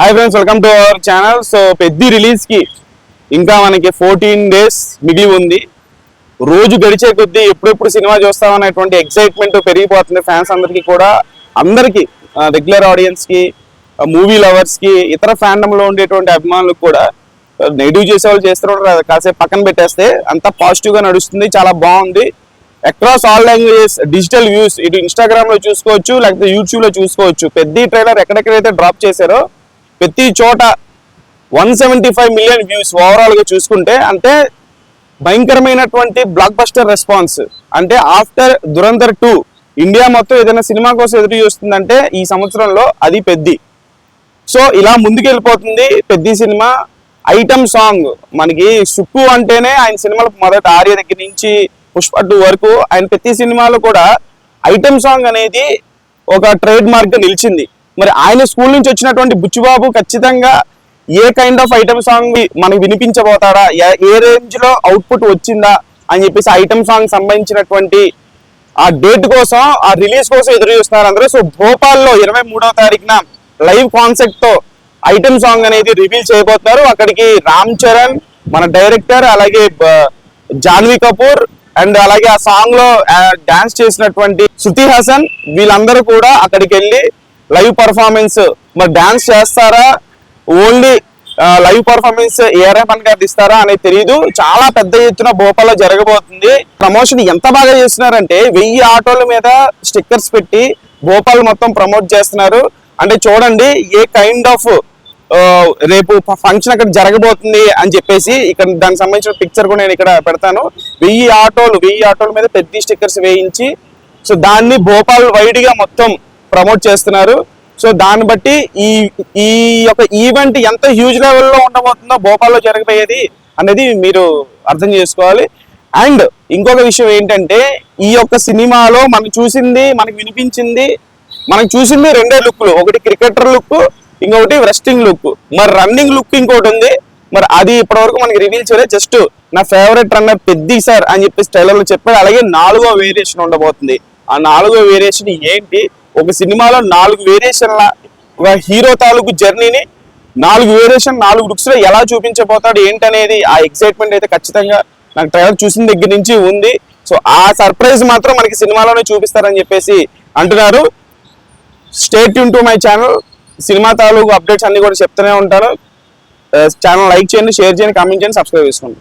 Hi friends, welcome to our channel. So పెద్ద release కి ఇంకా మనకి 14 days మిగిలి ఉంది. రోజు గడిచే కొద్దీ ఎప్పుడెప్పుడు సినిమా చూస్తామనేటువంటి ఎక్సైట్మెంట్ పెరిగిపోతుంది ఫ్యాన్స్ అందరికీ కూడా. అందరికీ రెగ్యులర్ ఆడియన్స్ కి, మూవీ లవర్స్ కి, ఇతర ఫ్యాండమ్ లో ఉండేటువంటి అభిమానులకు కూడా నెగిటివ్ చేసే వాళ్ళు చేస్తున్నారు. కాసేపు పక్కన పెట్టేస్తే అంతా పాజిటివ్ గా నడుస్తుంది, చాలా బాగుంది. Across all languages digital views ఇటు ఇన్స్టాగ్రామ్ లో చూసుకోవచ్చు, లేకపోతే యూట్యూబ్ లో చూసుకోవచ్చు. పెద్ద ట్రైలర్ ఎక్కడెక్కడైతే డ్రాప్ చేశారో ప్రతి చోట 175 million వ్యూస్ ఓవరాల్ గా చూసుకుంటే, అంటే భయంకరమైనటువంటి బ్లాక్ బస్టర్ రెస్పాన్స్. అంటే ఆఫ్టర్ దురంధర్ 2 ఇండియా మొత్తం ఏదైనా సినిమా కోసం ఎదురు చూస్తుందంటే ఈ సంవత్సరంలో అది పెద్ది. సో ఇలా ముందుకెళ్ళిపోతుంది పెద్ద సినిమా. ఐటమ్ సాంగ్ మనకి సుక్కు అంటేనే ఆయన సినిమాలు మొదట ఆర్య దగ్గర నుంచి పుష్ప 2 వరకు ఆయన ప్రతి సినిమాలో కూడా ఐటమ్ సాంగ్ అనేది ఒక ట్రేడ్ మార్క్ గా నిలిచింది. మరి ఆయన స్కూల్ నుంచి వచ్చినటువంటి బుచ్చిబాబు ఖచ్చితంగా ఏ కైండ్ ఆఫ్ ఐటమ్ సాంగ్ మనకు వినిపించబోతాడా, ఏ రేంజ్ లో అవుట్పుట్ వచ్చిందా అని చెప్పేసి ఐటమ్ సాంగ్ సంబంధించినటువంటి ఆ డేట్ కోసం, ఆ రిలీజ్ కోసం ఎదురు చూస్తున్నారు అందరూ. సో భోపాల్లో 23వ తారీఖున లైవ్ కాన్సెప్ట్ తో ఐటమ్ సాంగ్ అనేది రివీల్ చేయబోతున్నారు. అక్కడికి రామ్ చరణ్, మన డైరెక్టర్, అలాగే జాన్వీ కపూర్ అండ్ అలాగే ఆ సాంగ్ లో డాన్స్ చేసినటువంటి శృతి హాసన్, వీళ్ళందరూ కూడా అక్కడికి వెళ్ళి లైవ్ పర్ఫార్మెన్స్ మరి డాన్స్ చేస్తారా, ఓన్లీ లైవ్ పర్ఫార్మెన్స్ ఏఆర్ఎహమాన్ గారు ఇస్తారా అనేది తెలియదు. చాలా పెద్ద ఎత్తున భోపాల్లో జరగబోతుంది. ప్రమోషన్ ఎంత బాగా చేస్తున్నారంటే 1000 ఆటోల మీద స్టిక్కర్స్ పెట్టి భోపాల్ మొత్తం ప్రమోట్ చేస్తున్నారు. అంటే చూడండి ఏ కైండ్ ఆఫ్ రేపు ఫంక్షన్ అక్కడ జరగబోతుంది అని చెప్పేసి. ఇక్కడ దానికి సంబంధించిన పిక్చర్ కూడా నేను ఇక్కడ పెడతాను. 1000 ఆటోల మీద పెద్ద స్టిక్కర్స్ వేయించి సో దాన్ని భోపాల్ వైడ్ గా మొత్తం ప్రమోట్ చేస్తున్నారు. సో దాన్ని బట్టి ఈ యొక్క ఈవెంట్ ఎంత హ్యూజ్ లెవెల్లో ఉండబోతుందో భోపాల్లో జరగబోయేది అనేది మీరు అర్థం చేసుకోవాలి. అండ్ ఇంకొక విషయం ఏంటంటే, ఈ యొక్క సినిమాలో మనకు వినిపించింది, మనకు చూసింది 2 లుక్లు. ఒకటి క్రికెటర్ లుక్, ఇంకొకటి రెస్టింగ్ లుక్. మరి రన్నింగ్ లుక్ ఇంకోటి ఉంది. మరి అది ఇప్పటివరకు మనకి రివీల్ చేయలేదు. జస్ట్ నా ఫేవరెట్ రన్నర్ పెద్ది సార్ అని చెప్పేసి ట్రైలర్ లో చెప్పారు. అలాగే 4వ వేరియేషన్ ఉండబోతుంది. ఆ 4వ వేరియేషన్ ఏంటి, ఒక సినిమాలో 4 వేరియేషన్ల ఒక హీరో తాలూకు జర్నీని 4 వేరియేషన్ 4 లుక్స్ లో ఎలా చూపించబోతాడు ఏంటనేది ఆ ఎక్సైట్మెంట్ అయితే ఖచ్చితంగా నాకు ట్రైలర్ చూసిన దగ్గర నుంచి ఉంది. సో ఆ సర్ప్రైజ్ మాత్రం మనకి సినిమాలోనే చూపిస్తారని చెప్పేసి అంటున్నారు. Stay tune to my channel. Cinema తాలూకు అప్డేట్స్ అన్ని కూడా చెప్తూనే ఉంటాను. ఛానల్ లైక్ చేయండి, షేర్ చేయండి, కామెంట్ చేయండి, సబ్స్క్రైబ్ చేసుకోండి.